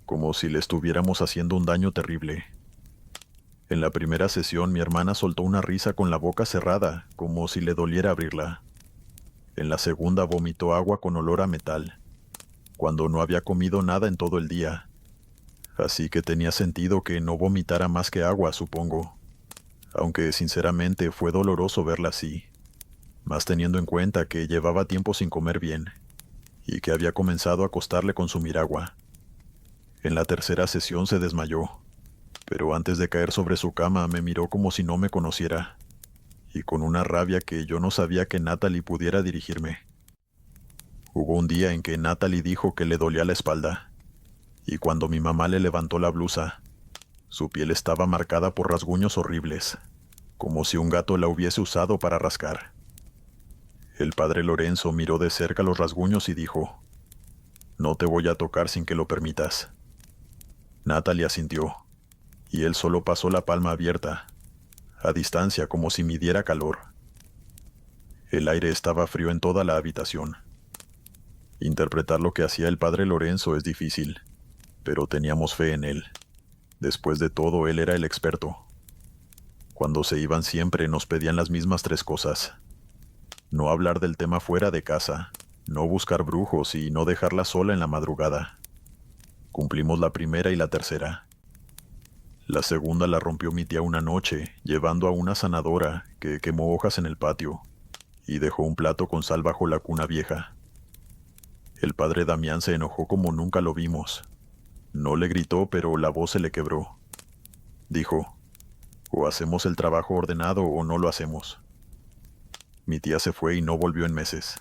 como si le estuviéramos haciendo un daño terrible. En la primera sesión mi hermana soltó una risa con la boca cerrada, como si le doliera abrirla. En la segunda vomitó agua con olor a metal, cuando no había comido nada en todo el día. Así que tenía sentido que no vomitara más que agua, supongo. Aunque sinceramente fue doloroso verla así, más teniendo en cuenta que llevaba tiempo sin comer bien, y que había comenzado a costarle consumir agua. En la tercera sesión se desmayó, pero antes de caer sobre su cama me miró como si no me conociera, y con una rabia que yo no sabía que Natalie pudiera dirigirme. Hubo un día en que Natalie dijo que le dolía la espalda, y cuando mi mamá le levantó la blusa, su piel estaba marcada por rasguños horribles, como si un gato la hubiese usado para rascar. El padre Lorenzo miró de cerca los rasguños y dijo: «No te voy a tocar sin que lo permitas». Natalie asintió, y él solo pasó la palma abierta, a distancia como si midiera calor. El aire estaba frío en toda la habitación. Interpretar lo que hacía el padre Lorenzo es difícil, pero teníamos fe en él. Después de todo, él era el experto. Cuando se iban siempre nos pedían las mismas 3 cosas: no hablar del tema fuera de casa, no buscar brujos y no dejarla sola en la madrugada. Cumplimos la primera y la tercera. La segunda la rompió mi tía una noche, llevando a una sanadora que quemó hojas en el patio y dejó un plato con sal bajo la cuna vieja. El padre Damián se enojó como nunca lo vimos. No le gritó, pero la voz se le quebró. Dijo: «O hacemos el trabajo ordenado o no lo hacemos». Mi tía se fue y no volvió en meses.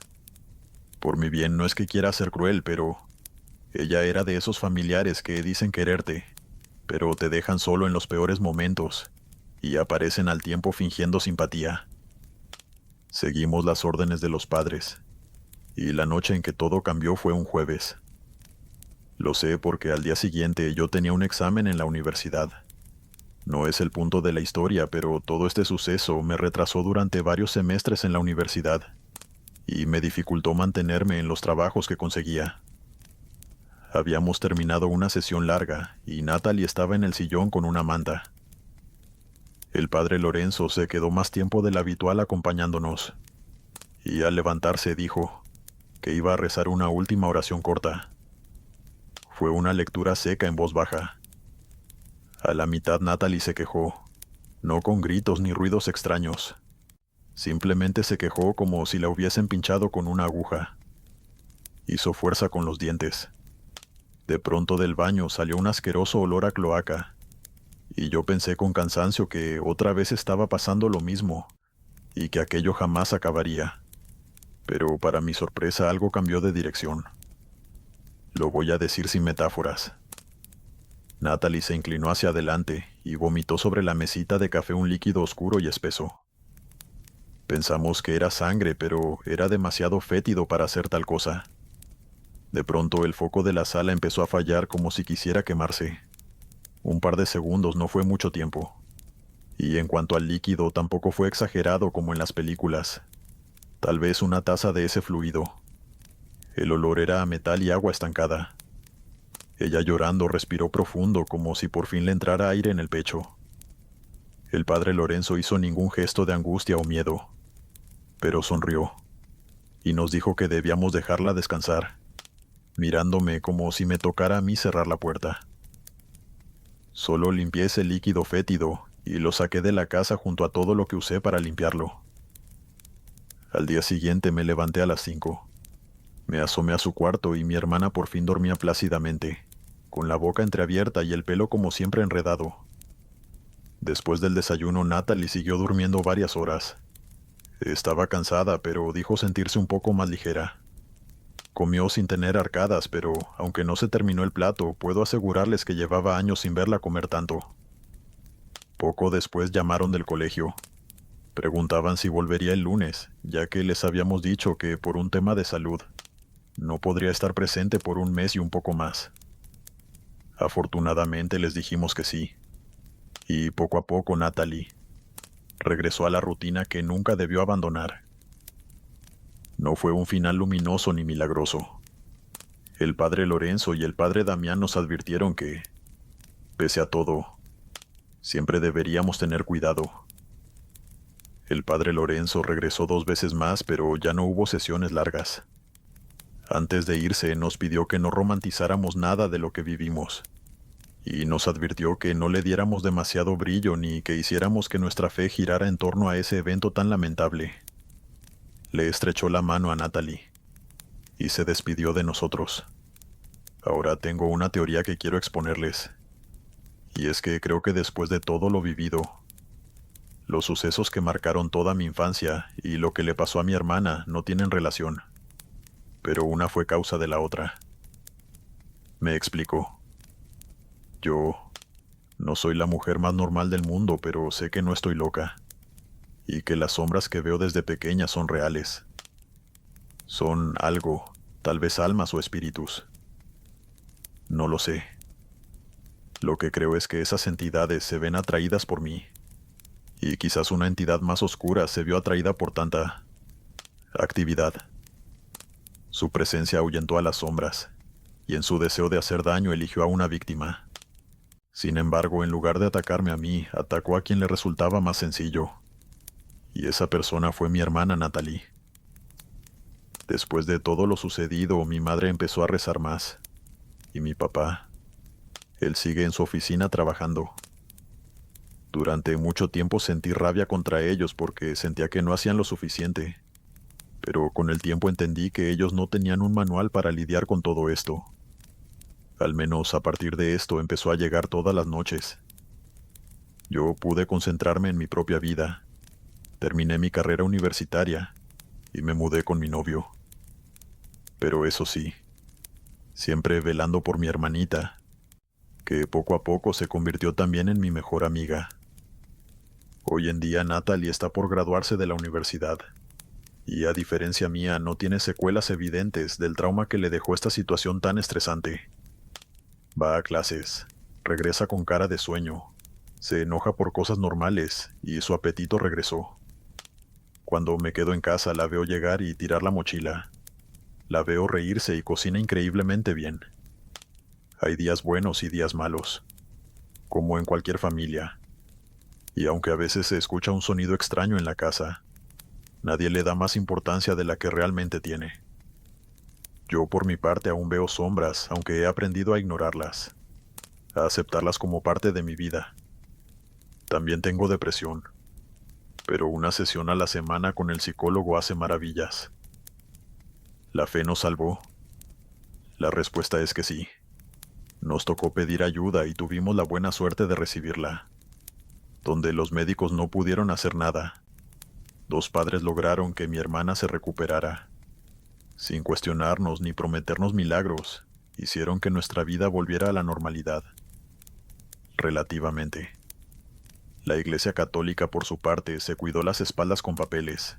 Por mi bien, no es que quiera ser cruel, pero ella era de esos familiares que dicen quererte, pero te dejan solo en los peores momentos y aparecen al tiempo fingiendo simpatía. Seguimos las órdenes de los padres, y la noche en que todo cambió fue un jueves. Lo sé porque al día siguiente yo tenía un examen en la universidad. No es el punto de la historia, pero todo este suceso me retrasó durante varios semestres en la universidad y me dificultó mantenerme en los trabajos que conseguía. Habíamos terminado una sesión larga y Natalie estaba en el sillón con una manta. El padre Lorenzo se quedó más tiempo del habitual acompañándonos, y al levantarse dijo que iba a rezar una última oración corta. Fue una lectura seca en voz baja. A la mitad Natalie se quejó, no con gritos ni ruidos extraños. Simplemente se quejó como si la hubiesen pinchado con una aguja. Hizo fuerza con los dientes. De pronto del baño salió un asqueroso olor a cloaca, y yo pensé con cansancio que otra vez estaba pasando lo mismo, y que aquello jamás acabaría. Pero para mi sorpresa algo cambió de dirección. Lo voy a decir sin metáforas. Natalie se inclinó hacia adelante y vomitó sobre la mesita de café un líquido oscuro y espeso. Pensamos que era sangre, pero era demasiado fétido para hacer tal cosa. De pronto el foco de la sala empezó a fallar como si quisiera quemarse. Un par de segundos no fue mucho tiempo. Y en cuanto al líquido, tampoco fue exagerado como en las películas. Tal vez una taza de ese fluido. El olor era a metal y agua estancada. Ella llorando respiró profundo como si por fin le entrara aire en el pecho. El padre Lorenzo hizo ningún gesto de angustia o miedo, pero sonrió y nos dijo que debíamos dejarla descansar, mirándome como si me tocara a mí cerrar la puerta. Solo limpié ese líquido fétido y lo saqué de la casa junto a todo lo que usé para limpiarlo. Al día siguiente me levanté a las 5. Me asomé a su cuarto y mi hermana por fin dormía plácidamente, con la boca entreabierta y el pelo como siempre enredado. Después del desayuno, Natalie siguió durmiendo varias horas. Estaba cansada, pero dijo sentirse un poco más ligera. Comió sin tener arcadas, pero aunque no se terminó el plato, puedo asegurarles que llevaba años sin verla comer tanto. Poco después llamaron del colegio. Preguntaban si volvería el lunes, ya que les habíamos dicho que por un tema de salud no podría estar presente por un mes y un poco más. Afortunadamente les dijimos que sí. Y poco a poco Natalie regresó a la rutina que nunca debió abandonar. No fue un final luminoso ni milagroso. El padre Lorenzo y el padre Damián nos advirtieron que, pese a todo, siempre deberíamos tener cuidado. El padre Lorenzo regresó 2 veces más, pero ya no hubo sesiones largas. Antes de irse, nos pidió que no romantizáramos nada de lo que vivimos, y nos advirtió que no le diéramos demasiado brillo ni que hiciéramos que nuestra fe girara en torno a ese evento tan lamentable. Le estrechó la mano a Natalie y se despidió de nosotros. Ahora tengo una teoría que quiero exponerles, y es que creo que después de todo lo vivido, los sucesos que marcaron toda mi infancia y lo que le pasó a mi hermana no tienen relación, pero una fue causa de la otra. Me explico. Yo no soy la mujer más normal del mundo, pero sé que no estoy loca, y que las sombras que veo desde pequeña son reales. Son algo, tal vez almas o espíritus. No lo sé. Lo que creo es que esas entidades se ven atraídas por mí, y quizás una entidad más oscura se vio atraída por tanta actividad. Su presencia ahuyentó a las sombras, y en su deseo de hacer daño eligió a una víctima. Sin embargo, en lugar de atacarme a mí, atacó a quien le resultaba más sencillo, y esa persona fue mi hermana Natalie. Después de todo lo sucedido, mi madre empezó a rezar más, y mi papá, él sigue en su oficina trabajando. Durante mucho tiempo sentí rabia contra ellos porque sentía que no hacían lo suficiente, pero con el tiempo entendí que ellos no tenían un manual para lidiar con todo esto. Al menos a partir de esto empezó a llegar todas las noches. Yo pude concentrarme en mi propia vida, terminé mi carrera universitaria y me mudé con mi novio. Pero eso sí, siempre velando por mi hermanita, que poco a poco se convirtió también en mi mejor amiga. Hoy en día Natalie está por graduarse de la universidad, y a diferencia mía no tiene secuelas evidentes del trauma que le dejó esta situación tan estresante. Va a clases, regresa con cara de sueño, se enoja por cosas normales y su apetito regresó. Cuando me quedo en casa la veo llegar y tirar la mochila. La veo reírse y cocina increíblemente bien. Hay días buenos y días malos, como en cualquier familia. Y aunque a veces se escucha un sonido extraño en la casa, nadie le da más importancia de la que realmente tiene. Yo por mi parte aún veo sombras, aunque he aprendido a ignorarlas, a aceptarlas como parte de mi vida. También tengo depresión, pero una sesión a la semana con el psicólogo hace maravillas. ¿La fe nos salvó? La respuesta es que sí. Nos tocó pedir ayuda y tuvimos la buena suerte de recibirla. Donde los médicos no pudieron hacer nada, 2 padres lograron que mi hermana se recuperara. Sin cuestionarnos ni prometernos milagros, hicieron que nuestra vida volviera a la normalidad. Relativamente. La Iglesia Católica, por su parte, se cuidó las espaldas con papeles.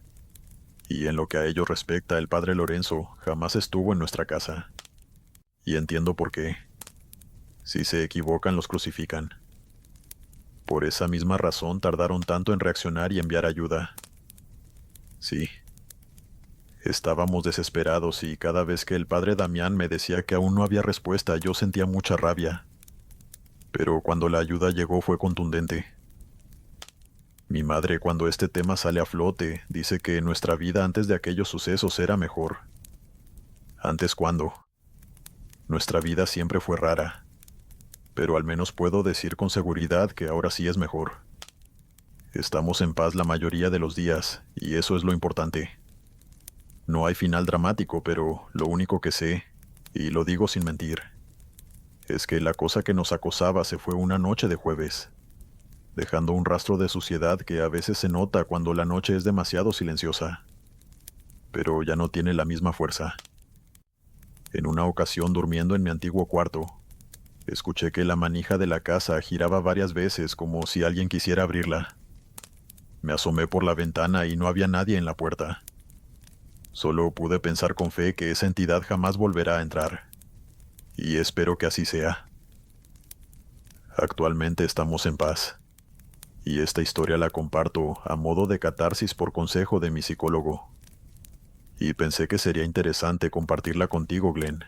Y en lo que a ello respecta, el padre Lorenzo jamás estuvo en nuestra casa. Y entiendo por qué. Si se equivocan, los crucifican. Por esa misma razón tardaron tanto en reaccionar y enviar ayuda. Sí. Estábamos desesperados y cada vez que el padre Damián me decía que aún no había respuesta, yo sentía mucha rabia. Pero cuando la ayuda llegó fue contundente. Mi madre, cuando este tema sale a flote, dice que nuestra vida antes de aquellos sucesos era mejor. ¿Antes cuándo? Nuestra vida siempre fue rara, pero al menos puedo decir con seguridad que ahora sí es mejor. Estamos en paz la mayoría de los días, y eso es lo importante. No hay final dramático, pero lo único que sé, y lo digo sin mentir, es que la cosa que nos acosaba se fue una noche de jueves, dejando un rastro de suciedad que a veces se nota cuando la noche es demasiado silenciosa, pero ya no tiene la misma fuerza. En una ocasión, durmiendo en mi antiguo cuarto, escuché que la manija de la casa giraba varias veces como si alguien quisiera abrirla. Me asomé por la ventana y no había nadie en la puerta. Solo pude pensar con fe que esa entidad jamás volverá a entrar. Y espero que así sea. Actualmente estamos en paz. Y esta historia la comparto a modo de catarsis por consejo de mi psicólogo. Y pensé que sería interesante compartirla contigo, Glenn.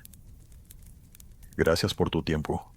Gracias por tu tiempo.